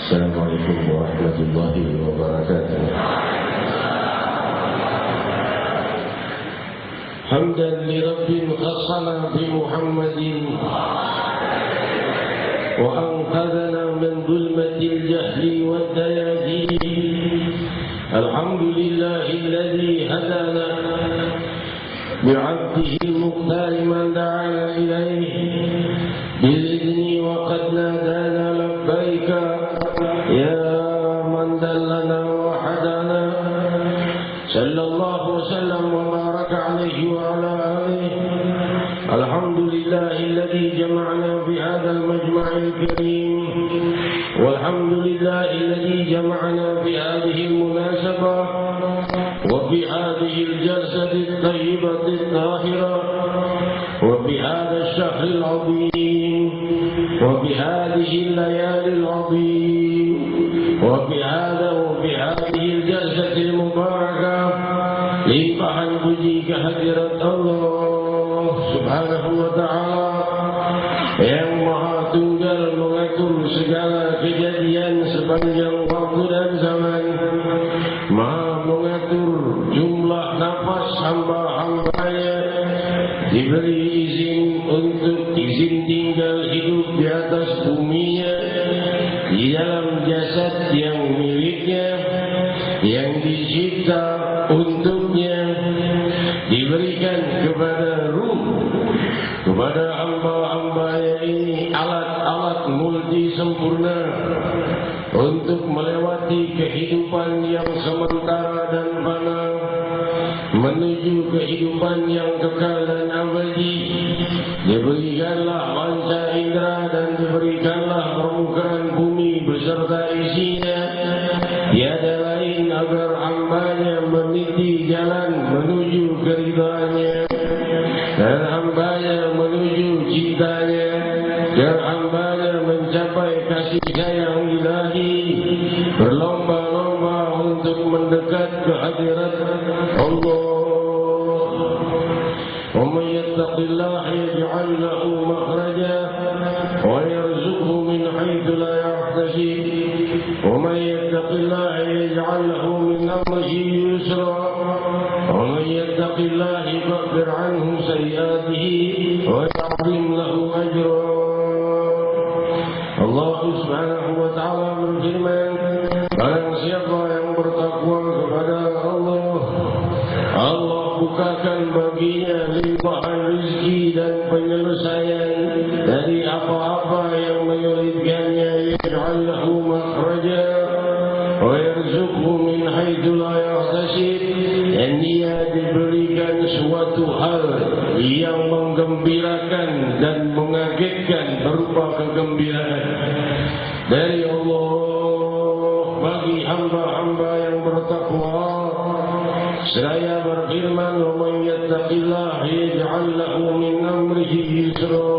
Assalamualaikum warahmatullahi wabarakatuh. Hamdan li rabbil khassana bi Muhammadin wa anqadhana min dhulmatil jahli wad dayajin. Alhamdulillahi alladhi hadana bi'abdihi al-mukhtar man da'ana ilayhi bil-idhni wa qad nadana labbaika ya man dallana wa hadana. Sallallahu wasallam wa baraka alayhi wa ala alihi. Alhamdulillahi alladhi jama'na bi hadzal majma'il karim. Walhamdulillahi alladhi jama'na bi hadhihi al-munasabah wa bi hadhihi al-jalsati at-tayyibati at-tahirah wa bi hadha ash-shahr al-'azim wa bi hadhihi al-layali al-'azim wa bi hadhihi al-jalsati al-mubarakah limpahan puji kehadirat Allah Subhanahu wa ta'ala yang Maha Tunggal mengatur segala kejadian sepanjang waktu dan zaman, Maha mengatur jumlah nafas hamba-hambanya diberi izin tinggal hidup di atas buminya, di dalam jasad yang miliknya, yang dicipta untuknya, diberikan kepada ruh, kepada hamba-hambanya ini alat-alat multi sempurna untuk melewati kehidupan yang sementara dan fana menuju kehidupan yang kekal dan abadi. Diberikanlah panca indera dan diberikanlah permukaan bumi beserta isinya, tiada lain agar hambanya meniti jalan menuju keridhaannya, dan hambanya menuju cintanya, dan hambanya mencapai kasih sayang ilahi, berlomba-lomba untuk mendekat ke hadirat Allah. وَمَنْ يَتَّقِ اللَّهَ يَجْعَلْ لَهُ مَخْرَجًا وَيَرْزُقْهُ مِنْ حَيْثُ لَا يَحْتَسِبُ وَمَنْ يَتَّقِ اللَّهَ يَجْعَلْ لَهُ مِنْ أَمْرِهِ يُسْرًا وَمَنْ يَتَّقِ اللَّهَ يُكَفِّرْ عَنْهُ سَيِّئَاتِهِ وَيَعْظِمْ لَهُ أَجْرًا. Allah Subhanahu wa taala berfirman, barang siapa yang bertakwa kepada Allah, Allah bukakan baginya limpahan rezeki dan penyelesaian dari apa-apa yang menyulitkannya. Yaj'al lahu makhraja wa yarzuqhu min haitsu la yahtasib, dan dia diberikan suatu hal yang menggembirakan dan mengagetkan berupa kegembiraan dari Allah bagi hamba-hamba yang bertakwa. Seraya berfirman, وَمَنْ يَتَّقِ اللَّهَ يَجْعَلْ لَهُ مِنْ أَمْرِهِ يُسْرًا.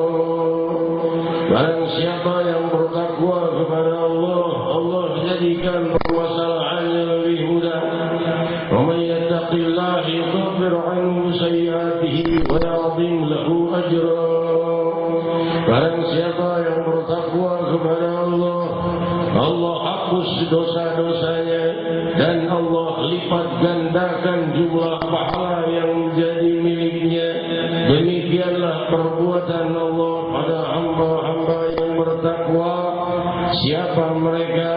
Barang siapa yang bertakwa kepada Allah, Allah jadikan permasalahannya lebih mudah. وَمَنْ يَتَّقِ اللَّهَ يُكَفِّرْ عَنْهُ سَيِّئَاتِهِ وَيَعْظِمْ لَهُ أَجْرًا. Barang siapa yang bertakwa kepada Allah, Allah hapus dosa-dosanya dan Allah lipat gandakan jumlah pahala yang menjadi miliknya. Demikianlah perbuatan Allah pada hamba-hamba yang bertakwa. Siapa mereka?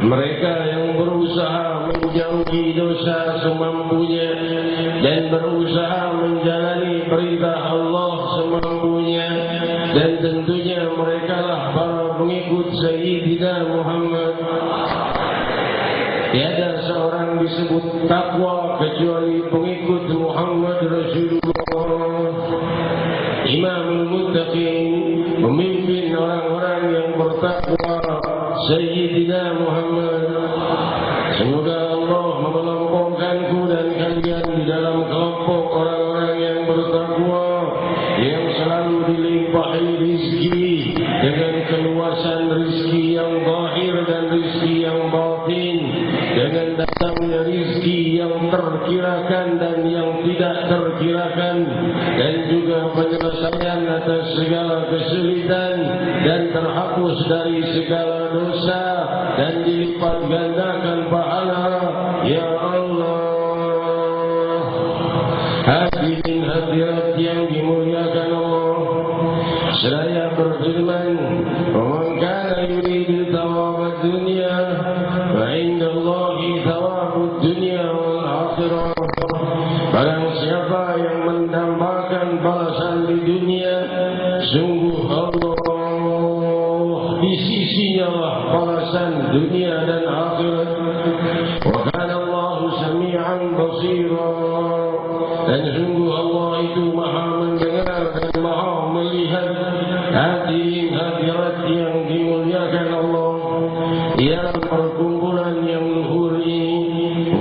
Mereka yang berusaha menjauhi dosa semampunya dan berusaha menjalani perintah Allah semampunya, dan tentunya mereka lah para pengikut Sayyidina Muhammad. Tiada seorang disebut takwa kecuali pengikut Muhammad Rasulullah, Imamul Muttaqin, pemimpin orang-orang yang bertakwa, Sayyidina Muhammad. Semoga Allah mengelompokkanku dan kalian di dalam kelompok orang-orang yang bertakwa, yang selalu dilimpahi rizki dengan keluasan rizki yang zahir dan rizki yang batin, dengan datangnya rizki yang terkirakan dan yang tidak terkirakan, dan juga penyelesaian atas segala kesulitan, dan terhapus dari segala dosa, dan dilipat gandakan pahala. Ya Allah, hadirin hadirat yang dimuliakan Allah, seraya berfirman, وَمَنْ كَانَ يُرِيدُ ثَوَابَ الدُّنْيَا فَعِنْدَ اللَّهِ ثَوَابُ الدُّنْيَا وَالْآخِرَةِ. Barang siapa yang mendambakan balasan di dunia, sungguh Allah di sisinya lah balasan dunia dan akhirat. Wa kana Allahu sami'an basira, dan sungguh Allah itu maha mendengar dan maha melihat. Hadirin hadirat yang dimuliakan Allah, dalam perkumpulan yang luhur ini,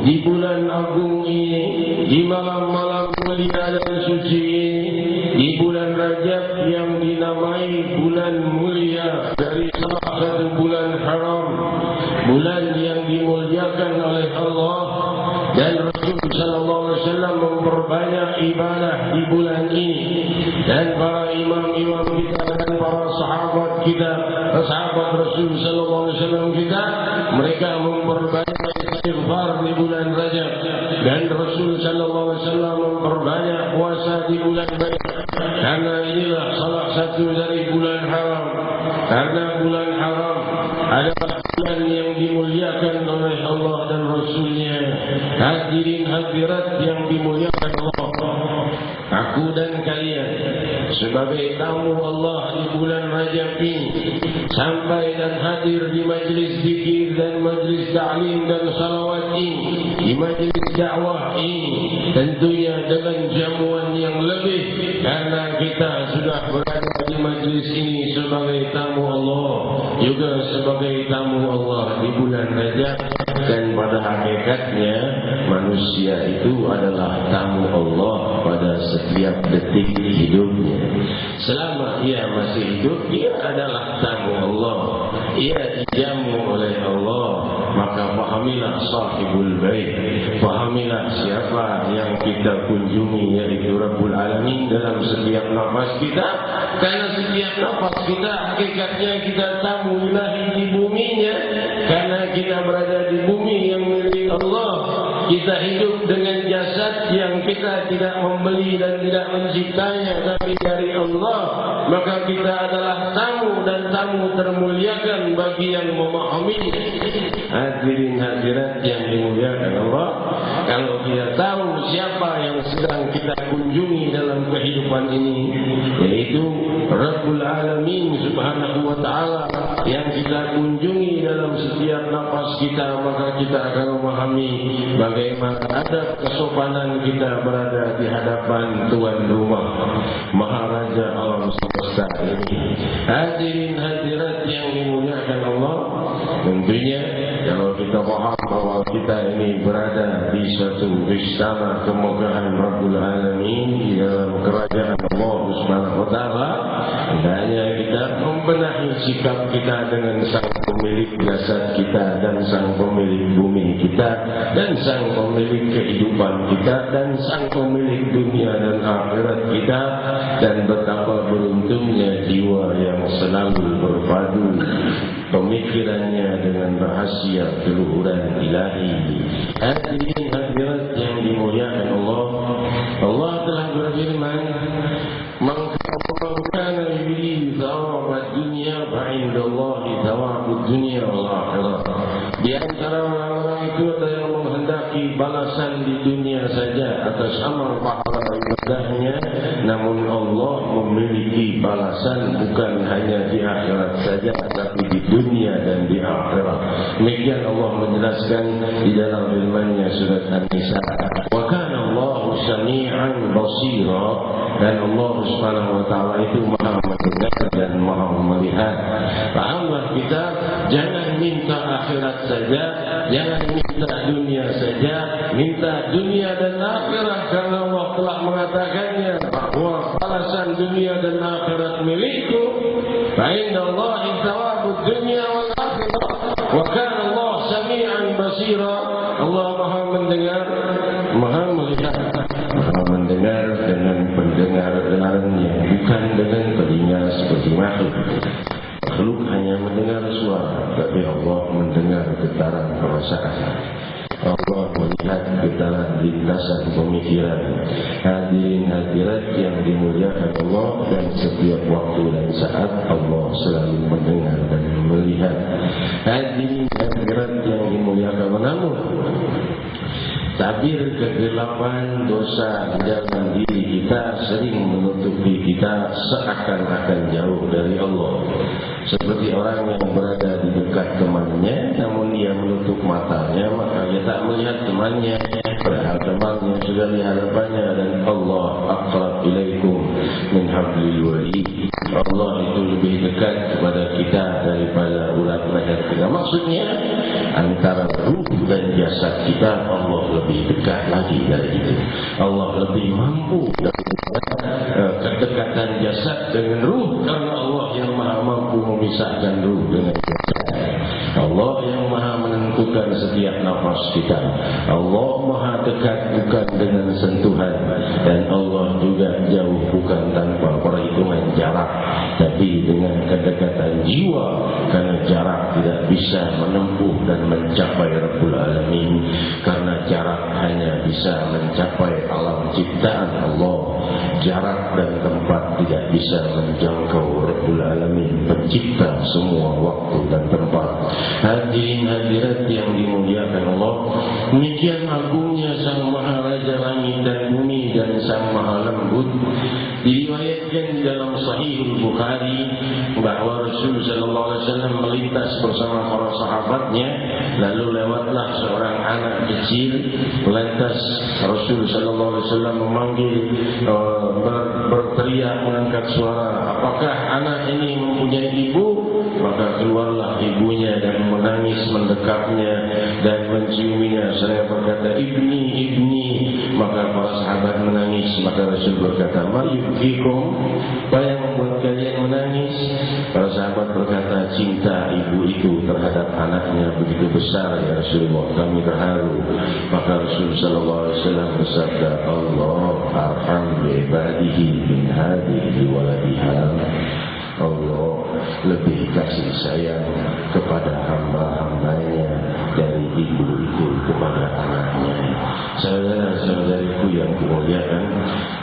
di bulan agung ini, di malam-malam mulia dan suci ini, di bulan Rajab yang dinamai bulan mulia dari salah satu bulan haram, bulan yang dimuliakan oleh Allah, dan Rasul sallallahu alaihi wasallam memperbanyak ibadah di bulan ini, dan para imam-imam kita dan para sahabat kita, sahabat Rasul sallallahu alaihi wasallam kita, mereka memperbanyak istighfar di bulan Rajab, dan Rasul sallallahu alaihi wasallam memperbanyak puasa di bulan Rajab, karena inilah salah satu dari bulan haram. Karena bulan haram adalah bulan yang dimuliakan oleh Allah dan Rasulnya. Hadirin hadirat yang dimuliakan Allah, aku dan kalian sebagai tamu Allah di bulan Rajab ini, sampai dan hadir di majlis zikir dan majlis ta'lim dan salawat ini, di majlis dakwah ini, tentunya dengan jamuan yang lebih, karena kita sudah berada di majlis ini sebagai tamu Allah, juga sebagai tamu Allah di bulan Rajab. Dan pada hakikatnya manusia itu adalah tamu Allah pada setiap detik hidupnya. Selama ia masih hidup, ia adalah tamu Allah, ia dijamu oleh Allah. Maka fahamilah sahibul bait, fahamilah siapa yang kita kunjungi, yaitu Rabbul Alamin dalam setiap nafas kita. Karena setiap nafas kita hakikatnya kita tamu ilahi di buminya. Karena kita berada di bumi yang milik Allah, kita hidup dengan jasad yang kita tidak membeli dan tidak menciptanya, tapi dari Allah. Maka kita adalah tamu, dan tamu termuliakan bagi yang memahami. Hadirin hadirat yang dimuliakan Allah, kalau kita tahu siapa yang sedang kita kunjungi dalam kehidupan ini, yaitu Rabbul Alamin subhanahu wa ta'ala yang kita kunjungi dalam setiap nafas kita, maka kita akan memahami bagaimana adab kesopanan kita berada di hadapan tuan rumah Maharaja alam semesta ini. Hadirin hadirat yang dimuliakan Allah, tentunya kalau kita paham bahwa kita ini berada di suatu istana kemegahan Rabbul Alamin di dalam kerajaan Allah subhanahu wa ta'ala, hendaknya kita membenahi sikap kita dengan sang pemilik jasad kita, dan sang pemilik bumi kita, dan sang pemilik kehidupan kita, dan sang pemilik dunia dan akhirat kita. Dan betapa beruntungnya jiwa yang selalu berpadu pemikirannya dengan rahasia keluhuran ilahi. Hadirin hadirat yang dimuliakan Allah, Allah telah berfirman, "Man kana yuridu thawabad dunya fa indallahi thawabud dunya wal akhirah." Di antara orang-orang itu ada yang menghendaki balasan di dunia saja atas amal pahala ibadahnya, namun Allah memiliki balasan bukan hanya di akhirat saja, tapi di dunia dan di akhirat. Demikian Allah menjelaskan di dalam firman-Nya surat An-Nisa, "Wa kana Allahu sami'an basira." Dan Allah Subhanahu wa ta'ala itu Maha mendengar dan Maha melihat. Pahamlah kita, jangan minta akhirat saja, jangan minta dunia saja, minta dunia dan akhirat, karena Allah telah mengatakannya bahwa balasan dunia dan akhirat milikku. Fa indallahi thawabud dunya wal akhirah wa kana Allah sami'an basira. Allah Maha mendengar, Maha melihat. Maha mendengar dengan pendengar-dengarannya, bukan dengan telinga seperti makhluk. Makhluk hanya mendengar suara, tapi Allah mendengar getaran perasaan. Allah melihat getaran lintasan pemikiran. Hadirin hadirat yang dimuliakan Allah, dan setiap waktu dan saat Allah selalu mendengar dan melihat. Hadirin hadirat yang dimuliakan Allah, namun tabir kegelapan dosa di dalam diri kita sering menutupi kita seakan-akan jauh dari Allah. Seperti orang yang berada di dekat temannya, namun dia menutup matanya, maka dia tak melihat temannya, padahal temannya sudah di hadapannya. Dan Allah aqrab ilaikum min hablil warid. Allah itu lebih dekat kepada kita daripada urat leher kita. Maksudnya antara ruh dan jasad kita, Allah lebih dekat lagi dari itu. Allah lebih mampu daripada kedekatan jasad dengan ruh, karena Allah yang Maha mampu memisahkan ruh dengan jasad. Allah yang Maha menentukan setiap nafas kita. Allah Maha dekat bukan dengan sentuhan, dan Allah juga jauh bukan tanpa perhitungan jarak, tapi dengan kedekatan jiwa, karena jarak tidak bisa menempuh dan mencapai Rabbul Alamin, karena jarak hanya bisa mencapai alam ciptaan Allah. Jarak dan tempat tidak bisa menjangkau Rabbul Alamin, pencipta semua waktu dan tempat. Hadirin hadirat yang dimuliakan Allah, demikian agungnya Sang Maha Raja Langit dan Bumi dan Sang Maha Lembut. Diriwayatkan di dalam Sahih Bukhari bahwa Rasul sallallahu alaihi wasallam melintas bersama para sahabatnya, lalu lewatlah seorang anak kecil. Lantas Rasul sallallahu alaihi wasallam memanggil, berteriak mengangkat suara, apakah anak ini mempunyai ibu? Maka keluarlah ibunya dan menangis mendekapnya dan menciuminya. Saya berkata, ibni, ibni. Maka para sahabat menangis. Maka Rasul berkata, ma yubkikum, apa yang membuat kalian menangis? Para sahabat berkata, cinta ibu itu terhadap anaknya begitu besar ya Rasulullah, kami terharu. Maka Rasul sallallahu alaihi wasallam bersabda, Allah arham bi ibadihi min hadhihi waladiha. Allah lebih kasih sayang kepada hamba-hambanya dari ibu itu kepada anaknya. Saudara-saudariku yang dimuliakan,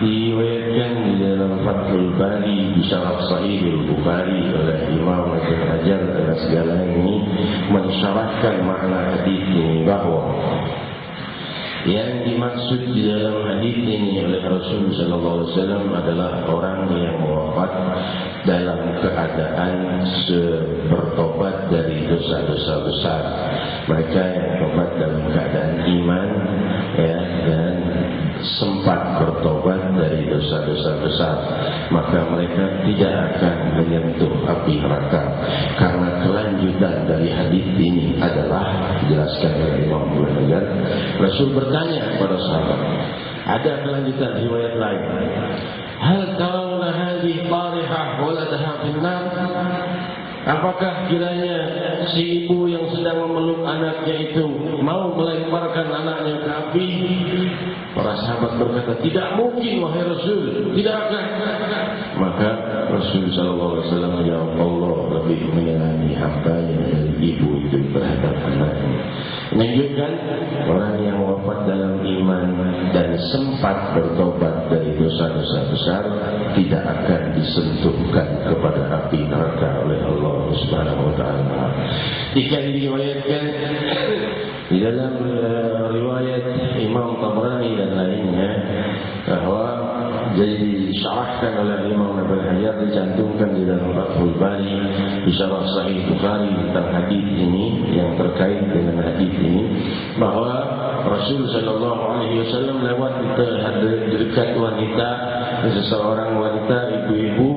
diriwayatkan di dalam Fathul Bari di Syarah Sahih Bukhari oleh Imam Ibnu Hajar al-Asqalani mensyarahkan makna hadis ini bahwa yang dimaksud di dalam hadis ini oleh Rasul sallallahu alaihi wasallam adalah orang yang wafat dalam keadaan bertobat dari dosa-dosa besar. Mereka yang tobat dalam keadaan iman, ya, dan sempat bertobat dari dosa-dosa besar, maka mereka tidak akan menyentuh api neraka. Karena kelanjutan dari hadis ini adalah dijelaskan oleh Imam Ibnu Hajar. Rasul bertanya kepada sahabat, ada kelanjutan riwayat lain, hal tarawna hadhihi tarihah waladaha finnar? Apakah kiranya si ibu yang sedang memeluk anaknya itu mau melemparkan anaknya ke api? Para sahabat berkata, tidak mungkin wahai Rasul, tidak akan. Maka Rasul sallallahu alaihi wasallam menjawab, Allah lebih menyayangi hambanya dari ibu itu terhadap anaknya. Menunjukkan orang yang wafat dalam iman dan sempat bertobat dari dosa-dosa besar tidak akan disentuhkan kepada api neraka oleh Allah Subhanahu wa taala. Jika diriwayatkan di dalam riwayat Imam Tabrani dan lainnya bahwa jadi disyarahkan oleh Imam Ibnu Hajar, dicantumkan di dalam Fathul Bari di Syarah Sahih Bukhari tentang hadis ini, yang terkait dengan hadis ini, bahwa Rasul sallallahu alaihi wasallam lewat di dekat wanita, seseorang wanita ibu-ibu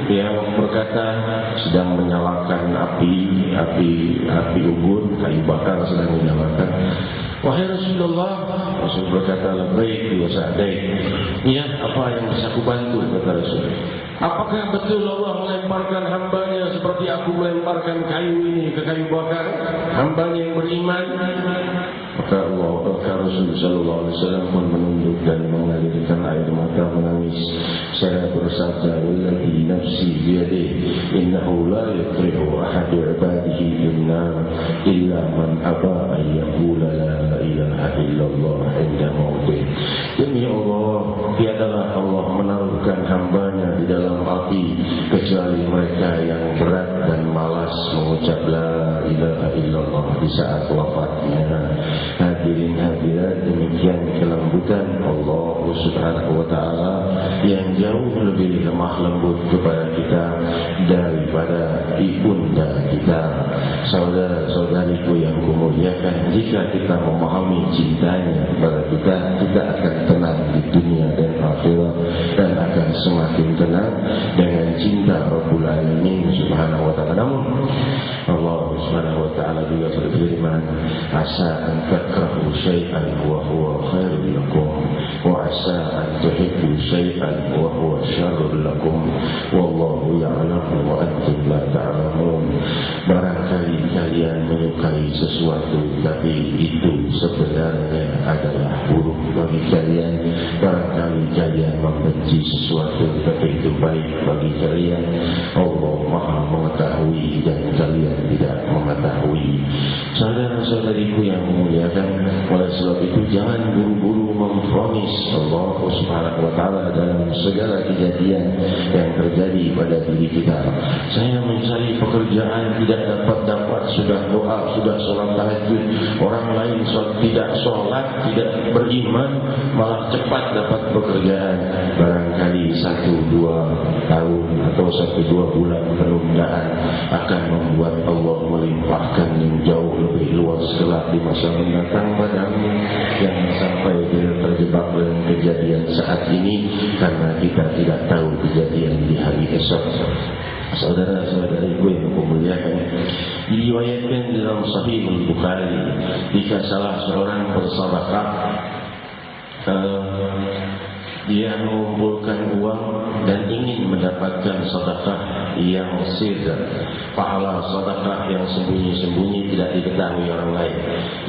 yang berkata sedang menyalakan api unggun, kayu bakar sedang menyalakan. Wahai Rasulullah, Rasul berkata, labbaik wa sa'daik. Ya, apa yang bisa aku bantu, kata Rasul. Apakah betul Allah melemparkan hambanya seperti aku melemparkan kayu ini ke kayu bakar, hambanya yang beriman? Maka Rasul sallallahu alaihi wasallam pun menunduk dan mengalirkan air mata menangis. Saya bersabda, wallahi nafsi biyadihi, innahu la yutrihu ahadu ibadihi binnar illa man aba an yaqula la ilaha illallah inda mautih. Demi Allah, tiadalah Allah menaruhkan hambanya di dalam api kecuali mereka yang berat dan malas mengucap la ilaha illallah di saat wafatnya. Hadirin hadirat, demikian kelembutan Allah Subhanahu wa taala yang jauh lebih lemah lembut kepada kita daripada ibunda kita. Saudara-saudariku yang kumuliakan, jika kita memahami cintanya kepada kita, kita akan tenang di dunia dan akhirat, dan akan semakin tenang dengan cinta Rabbul Alamin Subhanahu wa taala. Namun Allah Subhanahu wa taala juga berfirman, asa an takrahu syai'an wa huwa khairul lakum. wa asa an tuhibbu syai'an wa huwa syarrun lakum wallahu ya'lamu wa antum la ta'lamun. Barangkali kalian menyukai sesuatu tapi itu sebenarnya adalah buruk bagi kalian. Barangkali kalian membenci sesuatu tapi itu baik bagi kalian. Allah Maha mengetahui dan kalian tidak mengetahui. Saudara-saudariku yang memuliakan, oleh sebab itu jangan buru-buru memvonis Allah Subhanahu wa taala dalam segala kejadian yang terjadi pada diri kita. Saya mencari pekerjaan tidak dapat, sudah doa, sudah sholat tahajud, orang lain tidak sholat, tidak beriman, malah cepat dapat pekerjaan. Barangkali 1-2 tahun atau 1-2 bulan penundaan akan membuat Allah melimpahkan yang jauh lebih luas kelak di masa mendatang padamu. Jangan sampai kita terjebak dengan kejadian saat ini karena kita tidak tahu kejadian di hari esok. Saudara-saudariku yang memuliakan, diriwayatkan dalam Sahih Al-Bukhari, jika salah seorang bersedekah, dia mengumpulkan uang dan ingin mendapatkan sedekah yang sir, pahala sedekah yang sembunyi-sembunyi tidak diketahui orang lain.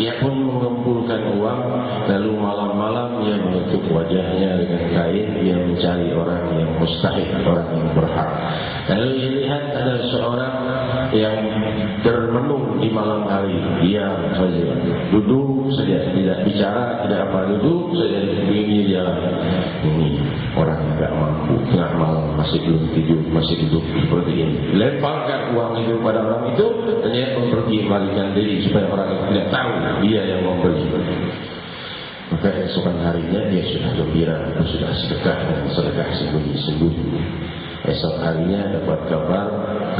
Ia pun mengumpulkan uang, lalu malam-malam ia menutup wajahnya dengan kain, dia mencari orang yang mustahik, orang yang berhak. Lalu ia lihat ada seorang yang termenung di malam hari, dia saja duduk saja, tidak bicara, tidak apa, duduk saja begini dia. Ini orang tidak mampu, tengah malam masih belum tidur, masih duduk seperti ini. Lemparkan uang itu pada orang itu, dan dia pun pergi melarikan diri supaya orang itu tidak tahu dia yang membeli. Maka esokan harinya dia sudah gembira, sudah sedekah dan sedekah sembunyi-sembunyi. Esok harinya dapat kabar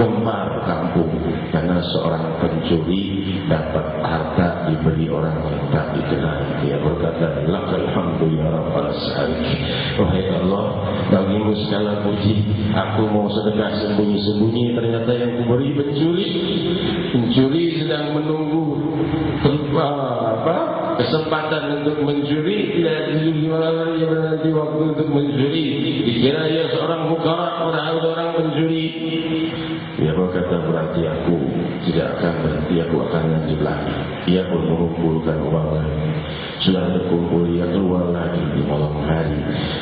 gempar kampung karena seorang pencuri dapat harta diberi orang yang tak dikenal. Dia berkata, lakal hamdu ya rabbal alamin. Wahai Allah, bagimu segala puji. Aku mau sedekah sembunyi-sembunyi, ternyata yang kuberi pencuri. Pencuri sedang menunggu kesempatan untuk mencuri, tidak di waktu untuk mencuri. Dikira ia seorang fukara, orang pencuri. Dia berkata, berarti aku tidak akan berhenti, aku akan lanjut lagi. Ia pun mengumpulkan uang lagi. Sudah terkumpul, ia keluar lagi di malam hari.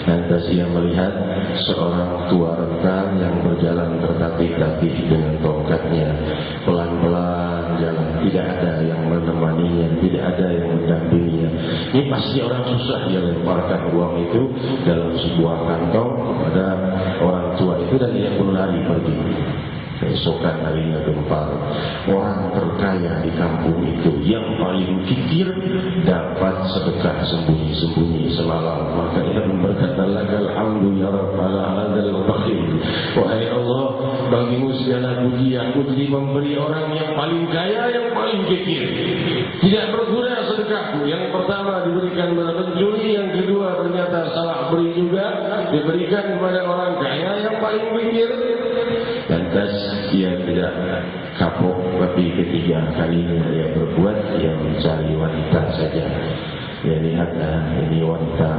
Lantas ia melihat seorang tua renta yang berjalan tertatih-tatih dengan tongkatnya, pelan-pelan jalan, tidak ada yang menemaninya, tidak ada yang mendampinginya. Ini pasti orang susah. Dia lemparkan uang itu dalam sebuah kantong kepada orang tua itu dan dia pun lari pergi. Keesokan harinya gempar, orang terkaya di kampung itu yang paling fikir dapat sedekah sembunyi-sembunyi semalam. Maka ia pun berkata, lakal hamdu ya rabbal alamin. Wahai Allah, bagimu segala puji. Aku jadi memberi orang yang paling kaya, yang paling fikir. Tidak berguna sedekahku. Yang pertama diberikan kepada pencuri, yang kedua ternyata salah beri juga, diberikan kepada orang kaya yang paling fikir. Lantas ia tidak kapok, tapi ketiga kalinya ia berbuat, ia mencari wanita saja. Dia lihat, ini wanita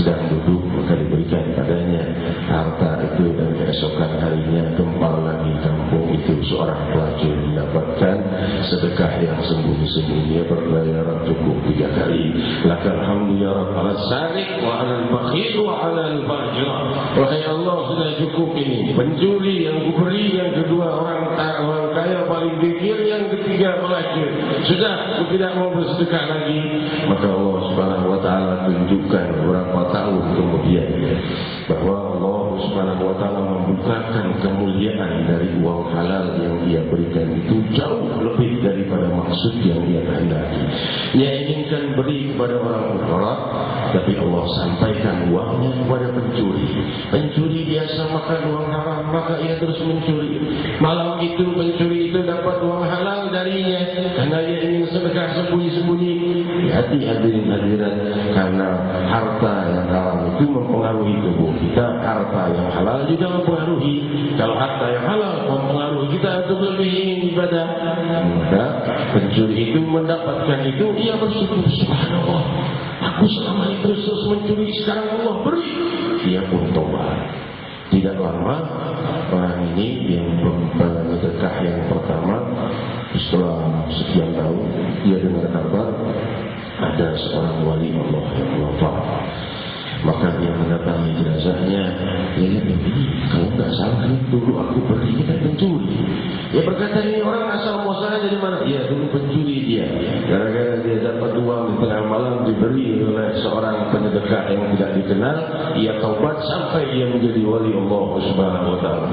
sedang duduk, maka diberikan padanya harta itu. Dan keesokan harinya gempar lagi kampung itu. Seorang pelacur mendapatkan sedekah yang sembunyi-sembunyi, berbayaran cukup 3 kali. Lakal hamdu ya rabbal alamin wa 'alal bakhil wa 'alal fajir. Wahai Allah, sudah cukup ini. Pencuri yang kuberi, yang kedua orang kaya paling fikir, yang ketiga pelacur. Sudah, aku tidak mau bersedekah lagi. Maka Allah Subhanahu wa ta'ala tunjukkan beberapa tahun kemudian bahwa Allah Subhanahu wa ta'ala membukakan kemuliaan dari uang halal yang dia berikan itu jauh lebih daripada maksud yang dia kehendaki. Dia inginkan beri kepada orang berharap, tapi Allah sampaikan uangnya kepada pencuri. Pencuri biasa makan uang haram, maka ia terus mencuri. Malam itu pencuri itu dapat uang halal darinya karena ia ingin sedekah sembunyi-sembunyi. Hati hadirin hadirat, karena harta yang haram itu mempengaruhi tubuh kita, harta yang halal juga mempengaruhi. Kalau harta yang halal mempengaruhi kita untuk lebih ingin ibadah, maka pencuri itu mendapatkan itu, ia bersyukur, subhanallah, aku selama ini terus mencuri, sekarang Allah beri. Dia pun tobat. Tidak lama orang ini yang sedekah yang pertama, setelah sekian tahun dia dengar kabar ada seorang wali Allah yang wafat. Maka dia mendatangi jenazahnya. Dia lihat, kalau nggak salah kan dulu aku pergi kita pencuri. Dia berkata, ini orang asal muasalnya dari mana? Iya, dulu pencuri dia. Gara-gara dia dapat uang di tengah malam diberi oleh seorang penyedekah yang tidak dikenal, ia taubat sampai dia menjadi wali Allah Subhanahu wa taala.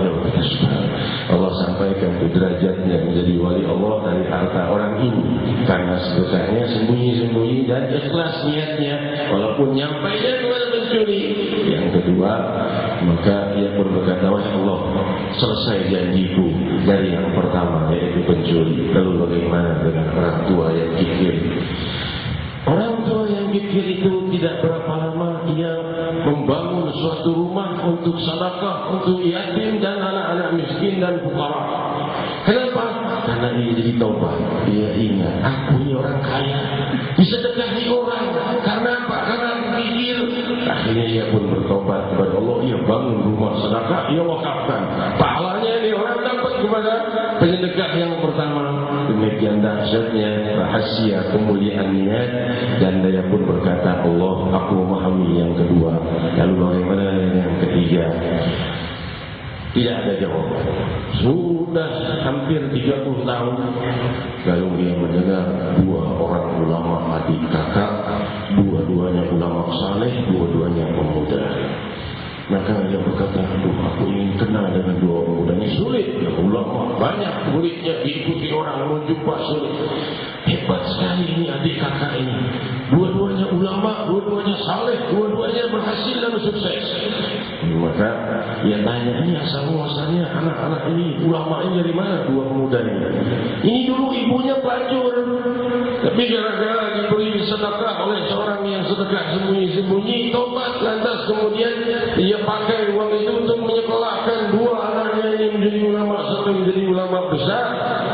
Allah sampaikan ke derajatnya menjadi wali Allah dari harta orang ini karena sedekahnya sembunyi-sembunyi dan ikhlas niatnya, walaupun nyampe dia kepada pencuri. Yang kedua, maka ia pun berkata, wahai Allah, selesai janjiku dari yang pertama yaitu pencuri. Lalu bagaimana dengan orang tua yang kikir? Orang tua yang kikir itu tidak berapa lama ia membangun suatu rumah untuk sedekah untuk yatim dan anak-anak miskin dan fukara. Kenapa? Karena ia jadi taubat. Ia ingat, aku ini orang kaya, bisa dekahi orang. Karena apa? Karena aku kikir. Akhirnya ia pun bertobat kepada Allah. Ia bangun rumah sedekah, ia wakafkan. Pahalanya ini orang dapat kepada penyedekah yang pertama. Demikian dahsyatnya rahasia kemuliaan niat. Dan dia pun berkata, Allah, aku memahami yang kedua. Lalu bagaimana yang ketiga? Tidak ada jawaban. Sudah hampir 30 tahun lalu dia mendengar dua orang ulama adik kakak, dua-duanya ulama saleh, dua-duanya pemuda. Maka dia berkata, aku ingin kenal dengan dua pemuda ini. Sulit, ya ulama banyak muridnya, diikuti orang menjumpa sulit. Hebat sekali ini adik kakak ini. Dua-duanya ulama, dua-duanya saleh, dua-duanya berhasil dan sukses. Maka dia tanya, ini asal muasalnya anak-anak ini, ulama ini dari mana dua pemuda ini? Ini dulu ibunya pelacur, tapi gara-gara diberi sedekah oleh seorang yang sedekah sembunyi-sembunyi, tobat, lantas kemudian ia pakai uang itu untuk menyekolahkan dua anaknya ini menjadi ulama sampai menjadi ulama besar.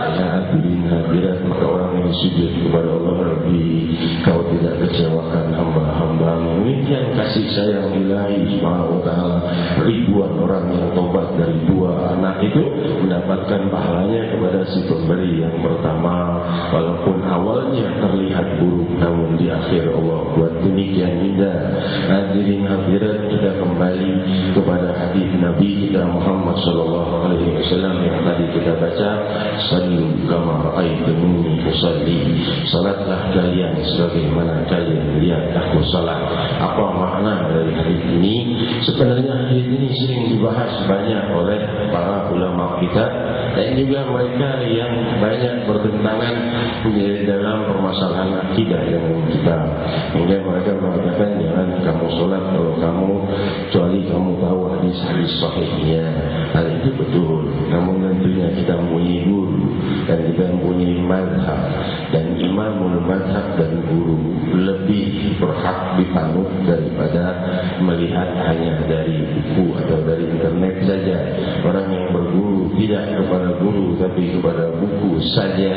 Ya hadirin hadirat, maka orang yang sujud kepada Allah lebih, kau tidak kecewakan hamba-hambamu. Ini yang kasih sayang ilahi Subhanahu wa ta'ala. Ribuan orang yang tobat dari dua anak itu mendapatkan pahalanya kepada si pemberi yang pertama. Walaupun awalnya terlihat buruk, namun di akhir Allah buat demikian indah. Hadirin hadirat, kita kembali kepada hadis Nabi kita Muhammad sallallahu alaihi wasallam yang tadi kita baca, sallu kama ra'aitumuni usalli. Salatlah kalian sebagaimana kalian lihat aku salat. Apa makna dari hadis ini? Sebenarnya hadis ini sering dibahas banyak oleh para ulama kita dan juga mereka yang banyak bertentangan di dalam permasalahan akidah yang kita. Hingga mereka mengatakan jangan kamu sholat kalau kamu kecuali kamu tahu hadis-hadis sahihnya. Hal itu betul. Namun tentunya kita mempunyai guru dan kita mempunyai mazhab, dan imamul mazhab dan guru lebih berhak dipanut daripada melihat hanya dari buku atau dari internet saja. Orang yang berguru tidak kepada guru tapi kepada buku saja,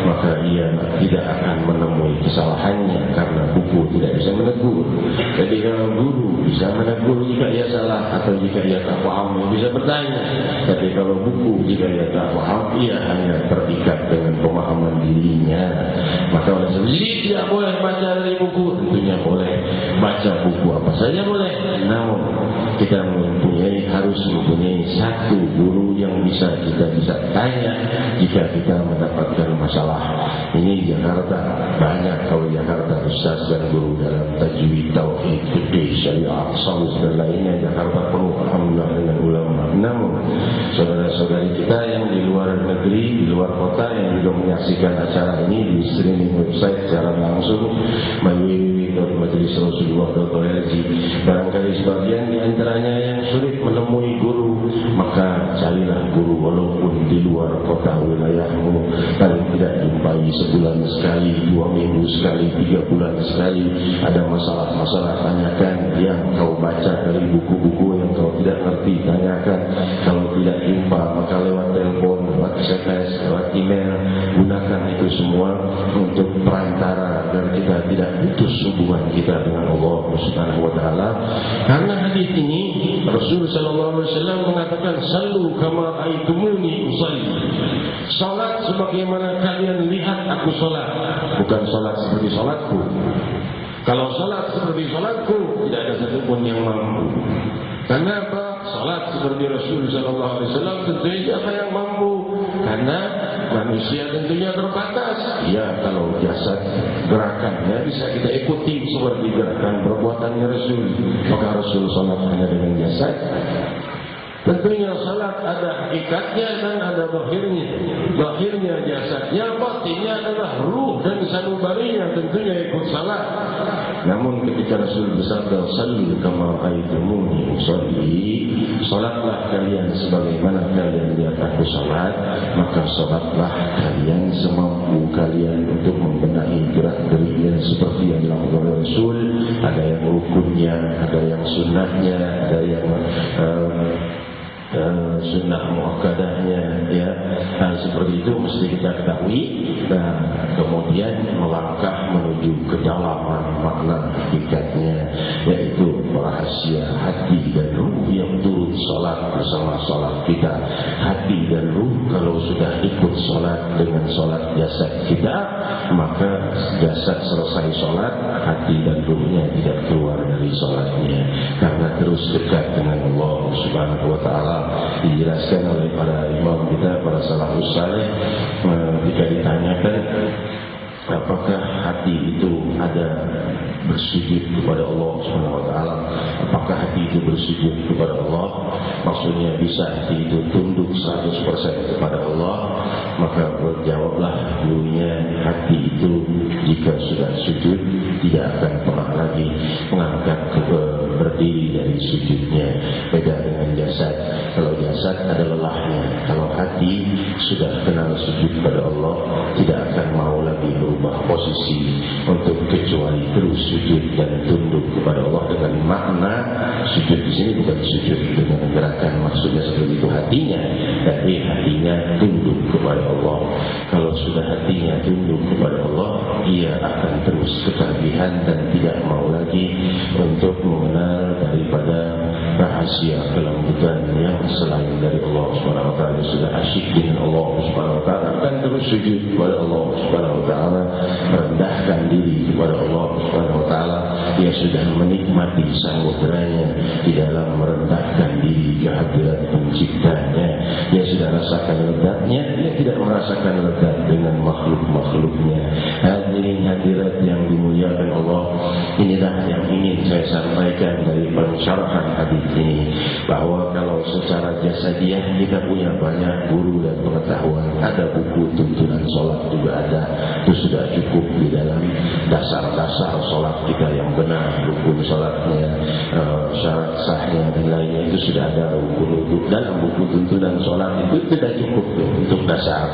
maka ia tidak akan menemui kesalahannya karena buku tidak bisa menegur. Jadi kalau guru bisa menegur jika ia salah atau jika ia tak paham, ia bisa bertanya. Tapi kalau buku jika ia tak paham, ia hanya terikat dengan pemahaman dirinya. Maka oleh sebab itu tidak boleh baca dari buku. Tentunya boleh baca buku apa saja boleh. Namun kita harus mempunyai satu guru yang bisa kita tanya jika kita mendapatkan masalah. Ini di Jakarta banyak, kalau Jakarta ustaz dan guru dalam tajwid, tauhid, fikih, syariat, salus dan lainnya. Jakarta penuh alhamdulillah dengan ulama. Namun saudara-saudari kita yang di luar negeri, di luar kota yang juga menyaksikan acara ini di streaming website secara langsung www.majelisrasulullah.org, barangkali sebagian di antaranya yang sulit menemui guru, maka carilah guru walaupun di luar kota wilayahmu. Paling tidak jumpai sebulan sekali, 2 minggu sekali, 3 bulan sekali. Ada masalah-masalah, tanyakan yang kau baca dari buku-buku yang kau tidak ngerti, tanyakan. Kalau tidak jumpa, maka lewat telepon, lewat SMS, lewat email, gunakan itu semua untuk perantara agar kita kita tidak putus hubungan kita dengan Allah Subhanahu wa taala. Karena hadis ini Rasul sallallahu alaihi wasallam mengatakan sallu kama aitumuni usalli. Salat sebagaimana kalian lihat aku salat, bukan salat seperti salatku. Kalau salat seperti salatku, tidak ada satupun yang mampu. Karena apa? Salat seperti Rasul sallallahu alaihi wasallam tentunya siapa yang mampu? Karena manusia tentunya terbatas. Ya, kalau jasad gerakannya bisa kita ikuti seperti gerakan perbuatannya Rasul. Maka Rasul salat hanya dengan jasad. Tentunya salat ada hakikatnya dan ada zahirnya. Zahirnya jasadnya, batinnya adalah ruh dan sanubarinya tentunya ikut salat. Namun ketika Rasul bersabda sallu kama aitumuni usolli, salatlah kalian sebagaimana kalian lihat aku salat, maka salatlah kalian semampu kalian untuk membenahi gerak-geriknya seperti yang dilakukan oleh Rasul. Ada yang rukunnya, ada yang sunnahnya, ada yang sunnah muakkadahnya, ya. Seperti itu mesti kita ketahui. Dan kemudian melangkah menuju kedalaman makna hakikatnya, yaitu rahasia hati dan ruh yang turut salat bersama salat kita. Hati dan ruh kalau sudah ikut salat dengan salat jasad kita, maka jasad selesai salat, hati dan ruhnya tidak keluar dari salatnya, karena terus dekat dengan Allah Subhanahu wa taala. Dijelaskan oleh para imam kita, para salafus saleh, jika ditanyakan apakah hati itu ada bersujud kepada Allah Subhanahu wa taala, apakah hati itu bersujud kepada Allah, maksudnya bisa hati itu tunduk 100% kepada Allah, maka berjawablah dulunya hati itu jika sudah sujud tidak akan pernah lagi mengangkat berdiri dari sujudnya. Beda dengan jasad. Kalau jasad ada lelahnya, kalau hati sudah kenal sujud pada Allah, tidak akan mau lagi berubah posisi untuk kecuali terus sujud dan tunduk kepada Allah. Dengan makna sujud di sini bukan sujud dengan gerakan maksudnya seperti itu hatinya, tapi hatinya tunduk kepada Allah. Kalau sudah hatinya tunduk kepada Allah, ia akan terus ketagihan dan tidak mau lagi untuk mengenal daripada rahasia kelembutan yang selain dari Allah Subhanahu wa taala. Sudah asyik dengan Allah Subhanahu wa taala, akan terus sujud kepada Allah Subhanahu wa taala, merendahkan diri kepada Allah Subhanahu wa taala. Dia sudah menikmati samudera-Nya di dalam merendahkan diri ke hadirat penciptanya. Dia sudah rasakan lezatnya, dia tidak merasakan lezat dengan makhluk-makhluknya. Hadirin hadirat yang dimuliakan Allah, inilah yang ingin saya sampaikan dari pensyarahan hadis ini, bahwa kalau secara jasadiah kita punya banyak guru dan pengetahuan, ada buku tuntunan sholat juga ada, itu sudah cukup di dalam dasar-dasar sholat kita yang benar, rukun sholatnya, syarat sahnya dan lainnya, itu sudah ada rukun dalam buku tuntunan sholat, itu tidak cukup untuk dasar.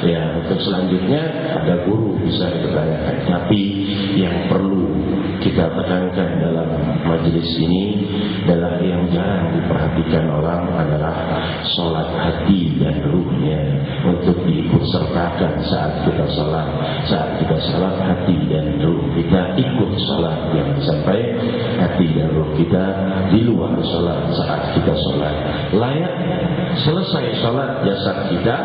Ya, untuk selanjutnya ada guru bisa diperdayakan, tapi yang perlu kita tekankan dalam majelis ini adalah yang jarang diperhatikan orang adalah sholat hati dan ruhnya, untuk diikut sertakan saat kita sholat. Saat kita sholat, hati dan ruh kita ikut sholat, jangan sampai hati dan ruh kita di luar sholat saat kita sholat. Layak selesai sholat jasad kita,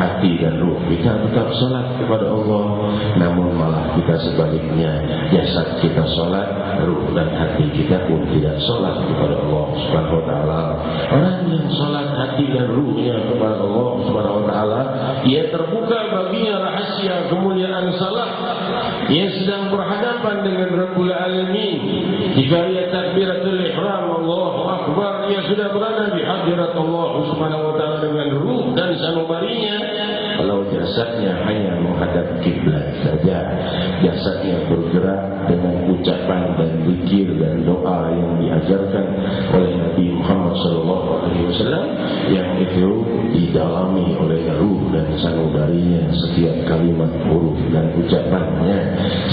hati dan ruh kita tetap sholat kepada Allah, namun malah kita sebaliknya, jasad kita sholat, ruh dan hati kita pun tidak sholat kepada Allah Subhanahu wa taala. Orang yang sholat hati dan ruhnya kepada Allah Subhanahu wa taala, ia terbuka baginya rahasia kemuliaan salat. Ia sedang berhadapan dengan Rabbul Alamin. Jika ia takbiratul ihram Allahu Akbar, ia sudah berada di hadirat Allah Subhanahu wa taala dengan ruh dan sanubarinya. Kalau jasadnya hanya menghadap kiblat saja, jasadnya bergerak dengan ucapan dan zikir dan doa yang diajarkan oleh Nabi Muhammad SAW, yang itu didalami oleh ruh dan sanubarinya setiap kalimat huruf dan ucapannya,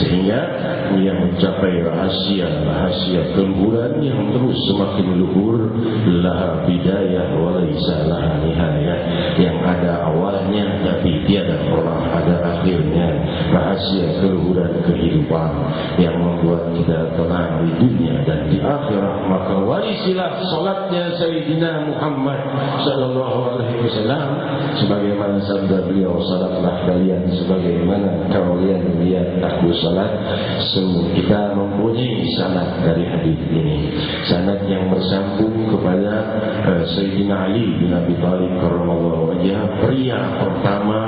sehingga ia mencapai rahasia kelemburan yang terus semakin luhur, laha bidayah wa laisa laha nihayah, yang ada awalnya tapi tiada pernah ada akhirnya. Rahasia keluhuran kehidupan Muhammad yang membuat kita tenang di dunia dan di akhirat, maka warisilah salatnya Sayyidina Muhammad sallallahu alaihi wasallam sebagaimana sabda beliau, salatlah kalian sebagaimana kalian melihat aku salat. Semua kita mempunyai sanad dari hadis ini, sanad yang bersambung kepada Sayyidina Ali bin Abi Thalib karramallahu wajhah, pria pertama,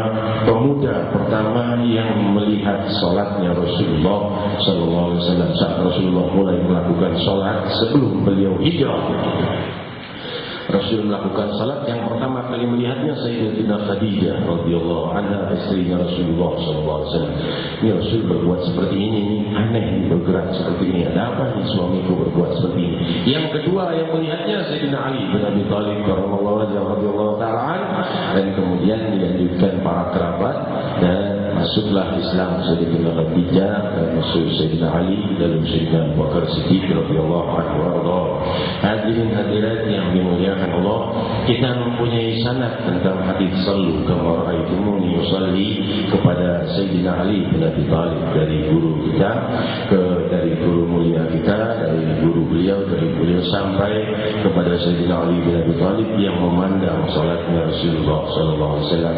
pemuda pertama yang melihat salatnya Rasulullah sallallahu alaihi wasallam saat Rasulullah mulai melakukan salat sebelum beliau hijrah. Rasul melakukan salat yang pertama kali melihatnya Sayyidatina Khadijah radhiyallahu anha, istrinya Rasulullah sallallahu alaihi wasallam. Ini Rasul berbuat seperti ini, aneh bergerak seperti ini. Ada apa nih suamiku berbuat seperti ini? Yang kedua yang melihatnya Sayyidina Ali bin Abi Thalib karramallahu wajhahu radhiyallahu ta'ala, dan kemudian dilanjutkan para kerabat dan masuklah Islam Sayyidina Khadijah dan masuk Sayyidina Ali dalam Sayyidina Abu Bakar Siddiq radhiyallahu anhu warḍah. Hadirin hadirat yang dimuliakan Allah, kita mempunyai sanad tentang hadis sallu kama ra'aitumuni usalli kepada Sayyidina Ali bin Abi Thalib dari guru kita dari guru mulia kita, dari guru beliau, dari beliau sampai kepada Sayyidina Ali bin Abi Thalib yang memandang salatnya Rasulullah sallallahu alaihi wasallam.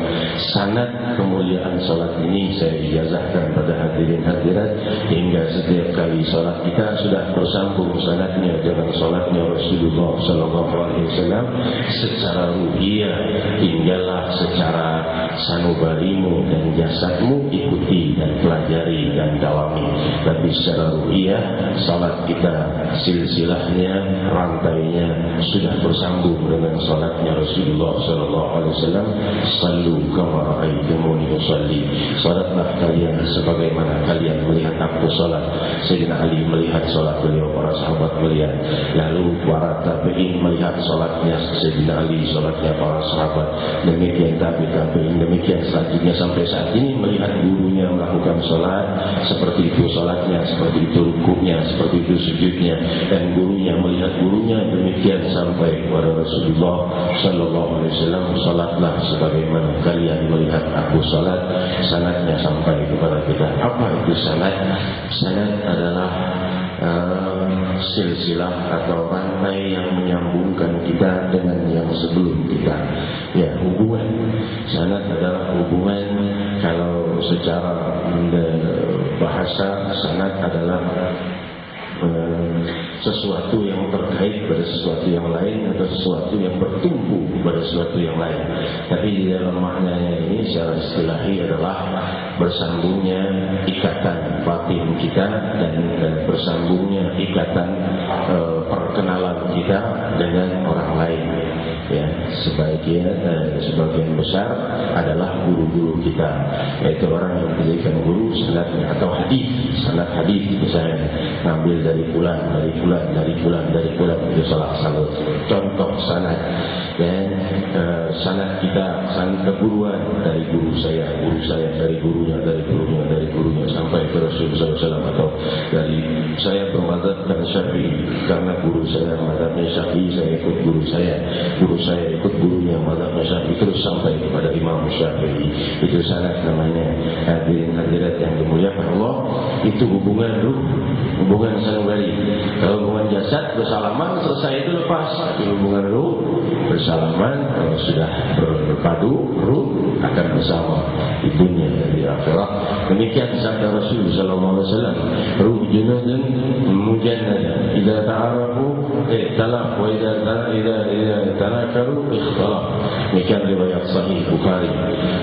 Sanad kemuliaan salat ini saya ijazahkan pada hadirin hadirat hingga setiap kali salat kita sudah bersambung sanadnya dengan salatnya Rasulullah sallallahu alaihi wasallam secara ruhiyah. Tinggallah secara sanubarimu dan jasadmu ikuti dan pelajari dan dalami, tapi secara ruhiyah salat kita silsilahnya, rantainya sudah bersambung dengan salatnya Rasulullah sallallahu alaihi wasallam. Sallu kama ra'aitumuni usalli, salatlah kalian sebagaimana kalian melihat aku salat. Sayyidina Ali melihat salat beliau, para sahabat melihat, lalu para tabi'in melihat salatnya Sayyidina Ali, salatnya para sahabat, demikian tabi'in, demikian selanjutnya sampai saat ini melihat gurunya melakukan salat seperti itu salatnya, seperti itu rukuknya, seperti itu sujudnya, dan gurunya melihat gurunya, demikian sampai kepada Rasulullah sallallahu alaihi wasallam. Salatlah sebagaimana kalian melihat aku salat. Sanadnya sampai kepada kita. Apa itu sanad? Sanad adalah silsilah atau rantai yang menyambungkan kita dengan yang sebelum kita. Ya, hubungan. Sanad adalah hubungan. Kalau secara bahasa, sanad adalah sesuatu yang terkait pada sesuatu yang lain atau sesuatu yang bertumbuh pada sesuatu yang lain. Tapi di dalam maknanya ini secara istilahi adalah bersambungnya ikatan batin kita dan bersambungnya ikatan perkenalan kita dengan orang lain. Ya, sebagian besar adalah guru-guru kita, yaitu orang yang dijadikan guru sanadnya atau hadis, sanad hadis misalnya ngambil dari fulan itu salah satu contoh sanad. Dan sanad kita, sanad keguruan dari guru saya dari gurunya sampai ke Rasulullah SAW, atau dari saya bermadzhab dan Syafi'i karena guru saya mazhabnya Syafi'i, saya ikut guru saya ikut gurunya mazhabnya Syafi'i terus sampai kepada Imam Syafi'i. Itu sanad namanya. Hadirin hadirat yang dimuliakan Allah, itu hubungan ruh, hubungan sanubari. Kalau hubungan jasad bersalaman selesai itu lepas. Tapi hubungan ruh bersalaman, kalau sudah berpadu ruh akan bersama di dunia dan di akhirat. Demikian sabda Rasul sallallahu alaihi wasallam, ruh junudun mujannada idza ta'arafu talaf wa idza tanakaru ikhtalaf. Demikian riwayat sahih Bukhari.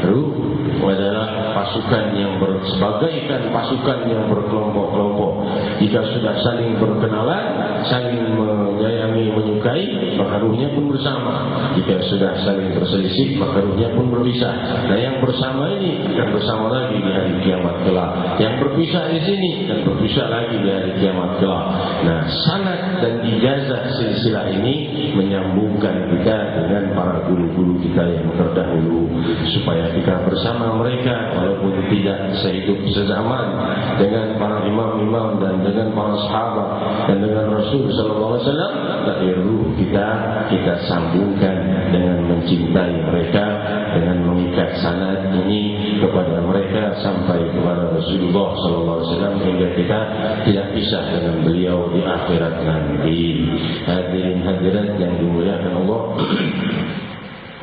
Ruh adalah pasukan yang sebagaikan pasukan yang berkelompok-kelompok. Jika sudah saling berkenalan, saling menyayangi, menyukai, maka ruhnya pun bersama. Jika sudah saling berselisih, maka ruhnya pun berpisah. Nah, yang bersama ini akan bersama lagi di hari kiamat kelak. Yang berpisah di sini akan berpisah lagi di hari kiamat kelak. Nah, sanad dan ijazah silsilah ini menyambungkan kita dengan para guru-guru kita yang terdahulu, supaya kita bersama mereka walaupun tidak sehidup sezaman dengan para imam-imam dan dengan para sahabat dan dengan Rasul sallallahu alaihi wasallam, tapi ruh kita sambungkan dengan mencintai mereka, dengan mengikat sanad ini kepada mereka sampai kepada Rasulullah SAW, hingga kita tidak pisah dengan beliau di akhirat nanti. Hadirin hadirat yang dimuliakan Allah,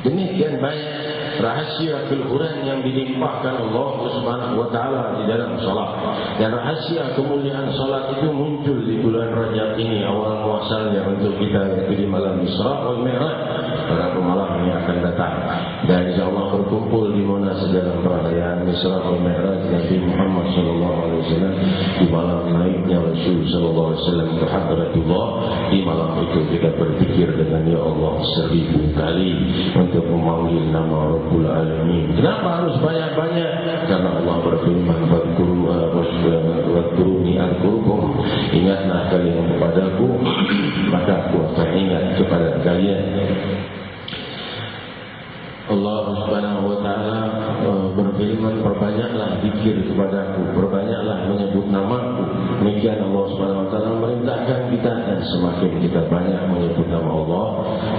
demikian banyak rahasia keluhuran yang dilimpahkan Allah Subhanahu wa taala di dalam salat. Dan rahasia kemuliaan salat itu muncul di bulan Rajab ini, awal muasalnya untuk kita, yaitu di malam Isra wal Mi'raj, pada malam yang akan datang. Dan insyaallah berkumpul di Monas dalam perayaan Isra wal Mi'raj Nabi Muhammad sallallahu alaihi wasallam, di malam naiknya Rasul sallallahu alaihi wasallam ke Hadratullah. Di malam itu kita berzikir dengan ya Allah 1000 kali untuk memanggil nama Rabbul Alamin. Kenapa harus banyak-banyak? Karena Allah berfirman, "Wadkuruni azkurkum." Ingatlah kalian kepadaku, maka aku akan ingat kepada kalian. Allah Subhanahu wa taala berfirman, perbanyaklah zikir kepadaku, perbanyaklah menyebut namaku. Demikian Allah Subhanahu wa taala merintahkan kita, dan semakin kita banyak menyebut nama Allah,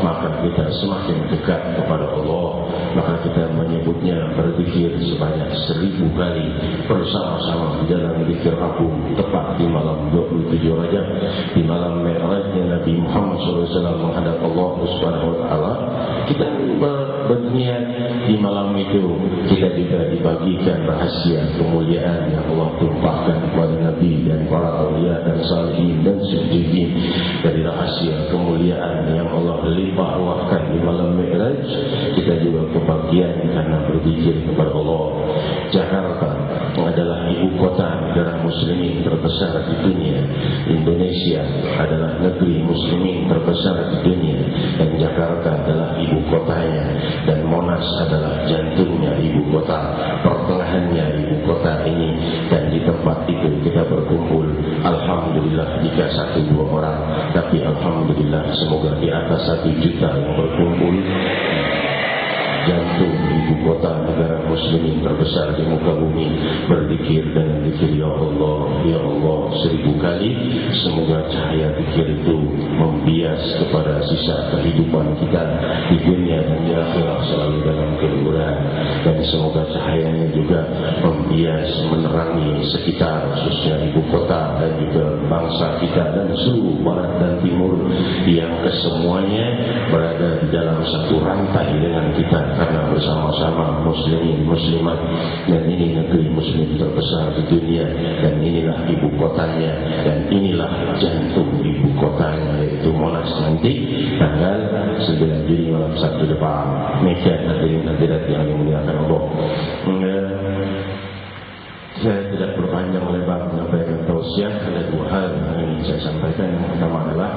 maka kita semakin dekat kepada Allah. Maka kita menyebutnya, berzikir sebanyak 1000 kali bersama-sama di dalam zikir agung, tepat di malam 27 Rajab, di malam Mi'rajnya Nabi Muhammad SAW menghadap Allah Subhanahu wa taala. Kita berniat di malam itu kita juga dibagikan rahasia kemuliaan yang Allah tumpahkan kepada Nabi dan para aulia dan salihin dan siddiqin. Dari rahasia kemuliaan yang Allah limpah ruahkan di malam Mi'raj, kita juga kebagian karena berzikir kepada Allah. Jakarta adalah ibu kota negara muslimin terbesar di dunia. Indonesia adalah negeri muslimin terbesar di dunia, dan Jakarta adalah ibu kotanya, dan Monas adalah jantungnya ibu kota, pertengahannya ibu kota ini. Dan di tempat itu kita berkumpul, alhamdulillah jika 1-2 orang, tapi alhamdulillah semoga di atas 1 juta yang berkumpul jantung ibu kota negara muslimin terbesar di muka bumi, berzikir dengan zikir ya Allah 1000 kali. Semoga cahaya zikir itu membias kepada sisa kehidupan kita di dunia dan di akhirat selalu dalam keluhuran. Dan semoga cahayanya juga membias, menerangi sekitar, khususnya ibu kota dan juga bangsa kita dan seluruh barat dan timur yang kesemuanya berada di dalam satu rantai dengan kita, karena bersama-sama muslimin muslimat. Dan ini negeri muslim terbesar di dunia, dan inilah ibu kotanya, dan inilah jantung ibu kotanya, yaitu Monas nanti tanggal 9 Juni malam Sabtu depan. Demikian hadirin hadirat yang dimuliakan Allah. Saya tidak berpanjang lebar menyampaikan tausiah. Ada 2 hal yang ingin saya sampaikan. Yang pertama adalah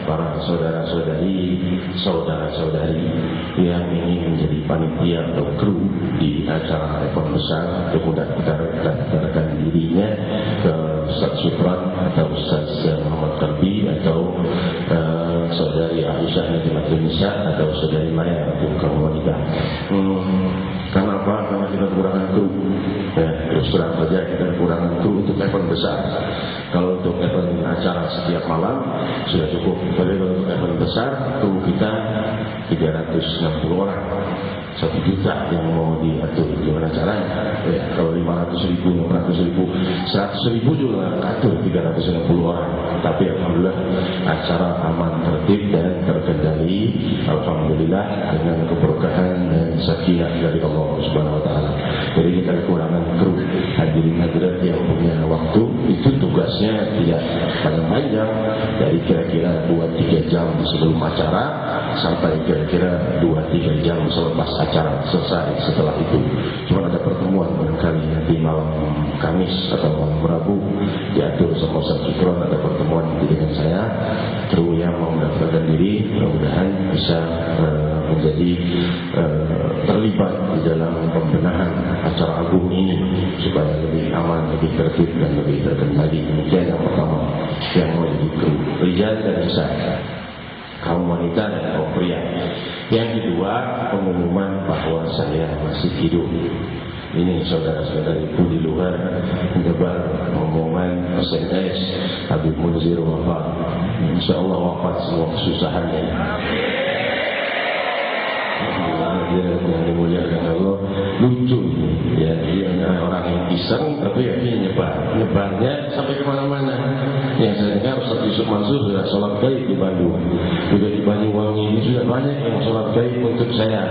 para saudara-saudari yang ingin menjadi panitia atau kru di acara event besar, untuk mendaftarkan dirinya ke Ustaz Supran atau Ustaz Muhammad Kalbi, atau saudari Aisyah Najmatul Nisa, atau saudari Maya untuk kaum wanita. Kenapa? Karena kita kekurangan kru. Terus terang saja kita kekurangan kru untuk event besar. Kalau untuk event acara setiap malam sudah cukup. Tapi kalau untuk event besar, kru kita 360 orang. 1 juta yang mau diatur, gimana caranya? Kalau 500.000, 600.000, 100.000 juga atur 360 orang. Tapi alhamdulillah acara aman, tertib dan terkendali. Alhamdulillah dengan keberkahan dan sakinah dari Allah Subhanahu wa taala. Jadi kita kekurangan kru. Hadirin hadirat yang punya waktu, itu tugasnya tidak panjang, dari kira-kira 2-3 jam sebelum acara sampai kira-kira 2-3 jam selepas acara selesai. Setelah itu cuma ada pertemuan barangkali nanti malam Kamis atau malam Rabu, diatur sama Ustaz Supran, ada pertemuan dengan saya, kru yang mau mendaftarkan diri. Mudah-mudahan bisa menjadi terlibat di dalam pembenahan acara agung ini supaya lebih aman, lebih tertib dan lebih terkendali. Demikian yang pertama yang mau jadi kru, rijal dan nisa, kaum wanita dan kaum pria. Yang kedua, pengumuman bahwa saya masih hidup. Ini saudara-saudariku di luar menyebar pengumuman SMS Habib Munzir wafat. InsyaAllah wafat semua kesusahannya. hadirin yang dimuliakan Allah, lucu ya, dia orang yang iseng tapi akhirnya nyebarnya sampai kemana-mana. Yang saya dengar Ustaz Yusuf Mansur sudah sholat gaib di Bandung, juga di Banyuwangi ini sudah banyak yang sholat gaib untuk saya.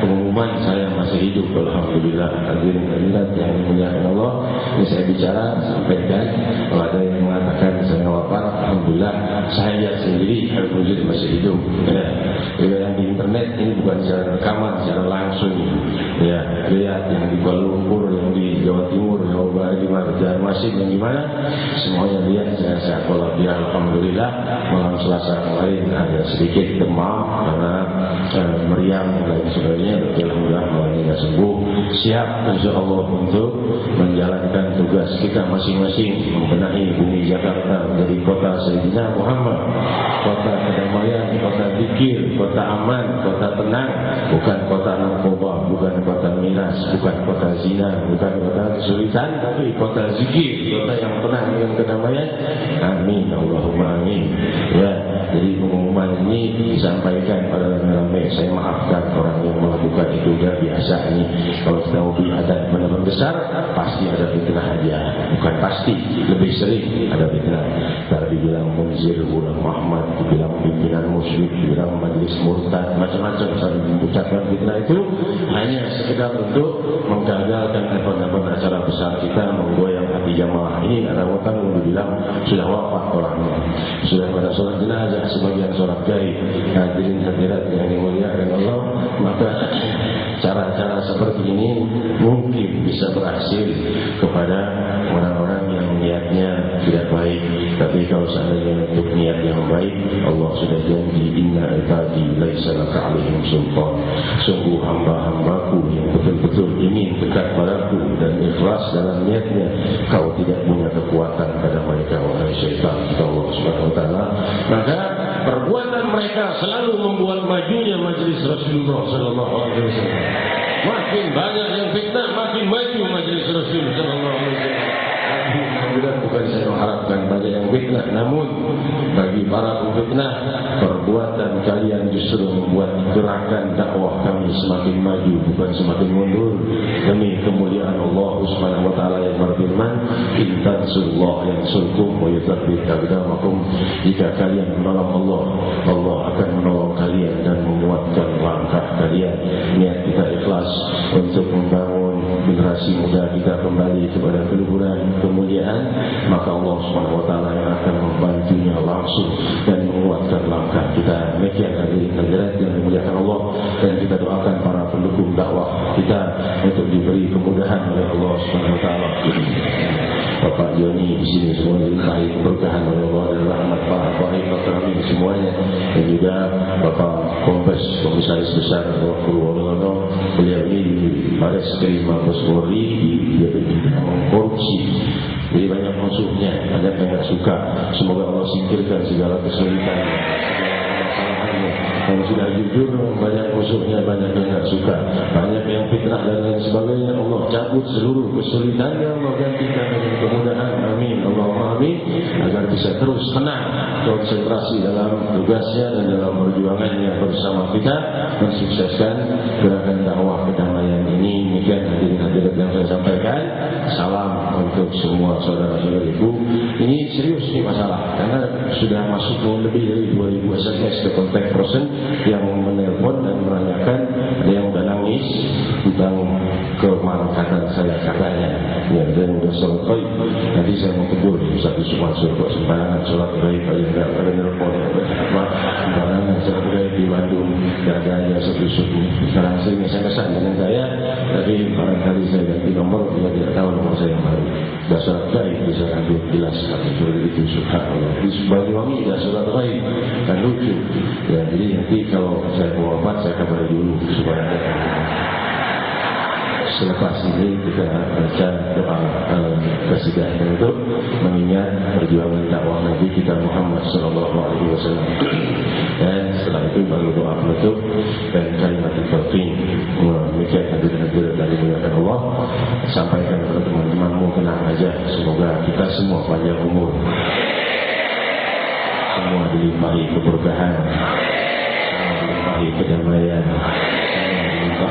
Pengumuman saya masih hidup, alhamdulillah. Hadirin yang dimuliakan Allah, ini saya bicara sampaikan. Kalau ada yang mengatakan saya wafat, alhamdulillah saya lihat sendiri Habib Mujid masih hidup. Ya. Juga yang di internet ini bukan secara rekaman, secara langsung. Ya, lihat yang di Kuala Lumpur, yang di Jawa Timur, Jawa Barat, di Banjarmasin, yang di mana semuanya lihat saya kalau dia alhamdulillah malam Selasa kemarin ada sedikit demam karena meriang dan sebagainya. Alhamdulillah malamnya sembuh, siap insyaallah untuk menjalankan tugas kita masing-masing membenahi bumi Jakarta menjadi kota Sayyidina Muhammad, kota kedamaian, kota zikir, kota aman, kota tenang, bukan kota narkoba, bukan kota miras, bukan kota zina, bukan kota kesulitan, tapi kota zikir, kota yang tenang dengan kedamaian. Amin, Allahumma amin. Ya, jadi pengumuman ini disampaikan pada rame-rame. Saya maafkan orang yang melakukan itu, udah biasa ini. Kalau kita mau adat benar-benar besar, pasti ada fitnah aja. Bukan pasti, lebih sering ada fitnah. Kalau dibilang munzir, dibilang Muhammad, dibilang pimpinan musyrik, dibilang majlis murtad, macam-macam. Saya mengucapkan fitnah itu hanya sekedar untuk menggagalkan event-event acara besar kita, menggoyang hati jamaah. Ini ada orang yang bilang sudah wafat orangnya, sudah pada sholat jenazah, sebagian sholat gaib. Hadirin hadirat yang dimuliakan Allah, maka cara-cara seperti ini mungkin bisa berhasil kepada orang-orang yang niatnya tidak baik. Tapi kalau seandainya untuk niat yang baik, Allah sudah janji, inna ibadi laisa laka alaihim sultan. Sungguh hamba-hambaku yang betul-betul ingin dekat padaku dan ikhlas dalam niatnya, kau tidak punya kekuatan pada mereka, wahai syaitan, kata Allah Subhanahu wa taala. Maka perbuatan mereka selalu membuat majunya majelis Rasulullah sallallahu alaihi wasallam. Makin banyak yang fitnah, makin maju majelis Rasul sallallahu alaihi wasallam. Alhamdulillah, bukan saya mengharapkan banyak yang fitnah, namun bagi para pemfitnah, perbuatan kalian justru membuat gerakan dakwah kami semakin maju, bukan semakin mundur. Demi kemuliaan Allah Subhanahu wa taala yang berfirman, "In tansurullah yansurkum wa yuthabbit aqdamakum." Jika kalian menolong Allah, Allah akan menolong kalian dan menguatkan langkah kalian. Niat kita ikhlas untuk membangun generasi muda kita kembali kepada keluhuran kemuliaan, maka Allah Subhanahu wa taala yang akan membantunya langsung dan menguatkan langkah kita. Demikian hadirin hadirat yang dimuliakan Allah, dan kita doakan para pendukung dakwah kita untuk diberi kemudahan oleh Allah Subhanahu wa taala. Bapak Joni di sini semua diberi keberkahan oleh Allah dan rahmat para baik Dr. Amin semuanya, dan juga Bapak Komisaris Besar Purwono, beliau ini Baris Krim Mabes Polri, dia korupsi. Jadi banyak musuhnya, banyak yang tidak suka. Semoga Allah singkirkan segala kesulitan, segala kesalahannya. Yang sudah jujur, banyak musuhnya, banyak yang tidak suka, banyak yang fitnah dan lain sebagainya. Allah cabut seluruh kesulitannya, Allah gantikan dengan kemudahan. Amin, Allahumma amin. Agar bisa terus tenang, konsentrasi dalam tugasnya dan dalam perjuangannya bersama kita mensukseskan gerakan dakwah kedamaian ini. Demikian hadirin hadirat yang saya sampaikan. Salam untuk semua saudara-saudariku. Ini serius nih masalah, karena sudah masuk lebih dari 2000 SMS ke kontak person yang menelpon dan menanyakan, ada yang udah nangis tentang kemarkatan saya katanya. Ya, dan udah sholat gaib. Nanti saya mau tegur Ustaz Yusuf Mansur, kok sembarangan sholat gaib aja, nggak ada nelpon. Sembarangan sholat gaib di Bandung, jaganya Ustaz Yusuf. Sekarang sering saya kesan dengan saya, tapi barangkali saya ganti nomor, dia tidak tahu nomor saya yang baru. Sudah sholat gaib, bisa ambil jelas seperti itu. Subhanallah, di Banyuwangi sudah sholat gaib, kan lucu. Ya, jadi nanti kalau saya mau wafat, saya kabari dulu supaya ada. Selepas ini kita baca doa kasidah untuk mengingat perjuangan dakwah Nabi kita Muhammad sallallahu alaihi wasallam. Dan setelah itu baru doa penutup dan kalimat tauhid. Demikian hadirin dari dimuliakan Allah. Sampaikan kepada teman-temanmu, tenang aja, semoga kita semua panjang umur, semua dilimpahi keberkahan, semua dilimpahi kedamaian, semua dilimpahi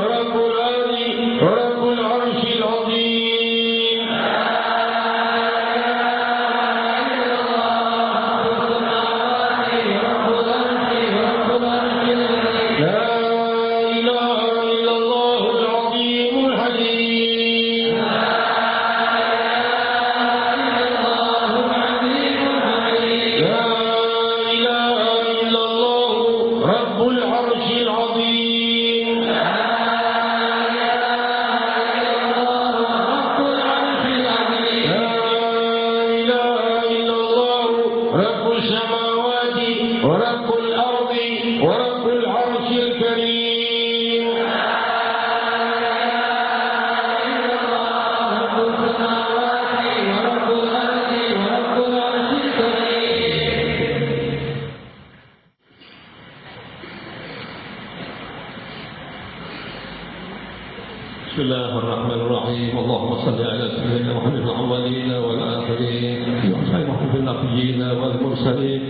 Bismillahirrahmanirrahim. Allahumma salli ala sayyidina Muhammadin al-awwalin wal akhirin wa ala muhammadin nabiyyin wal mursalin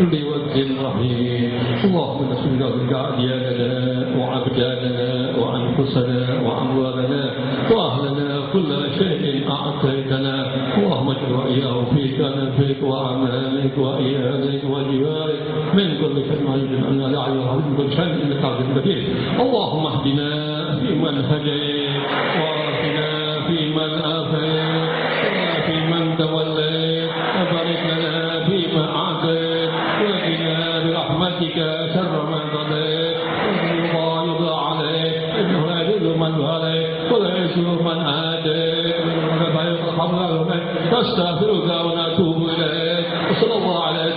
kulli wajhin rahim. Allahumma nas'aluka diyana wa abdana wa anfusana wa amwalana wa ahlana kulla shay'in a'taytana. Allahumma ij'al wa iyyahu fika nafik wa amanik wa iyalik wa jiwarik min kulli shay'in anna la ilaha illa anta innaka al-qadir al-hakim. Allahumma ihdina fi man hadayt wa afina fi man afayt wa fi man tawallayt wa barik lana fi ma a'tayt wa qina bi rahmatika sharra ma qadayt wa yuqda alayk innahu la yadhillu man walayt wa la yuzillu man adayt wa la yuqda astaghfiruka wa natubu ilayk. Sallallahu alaihi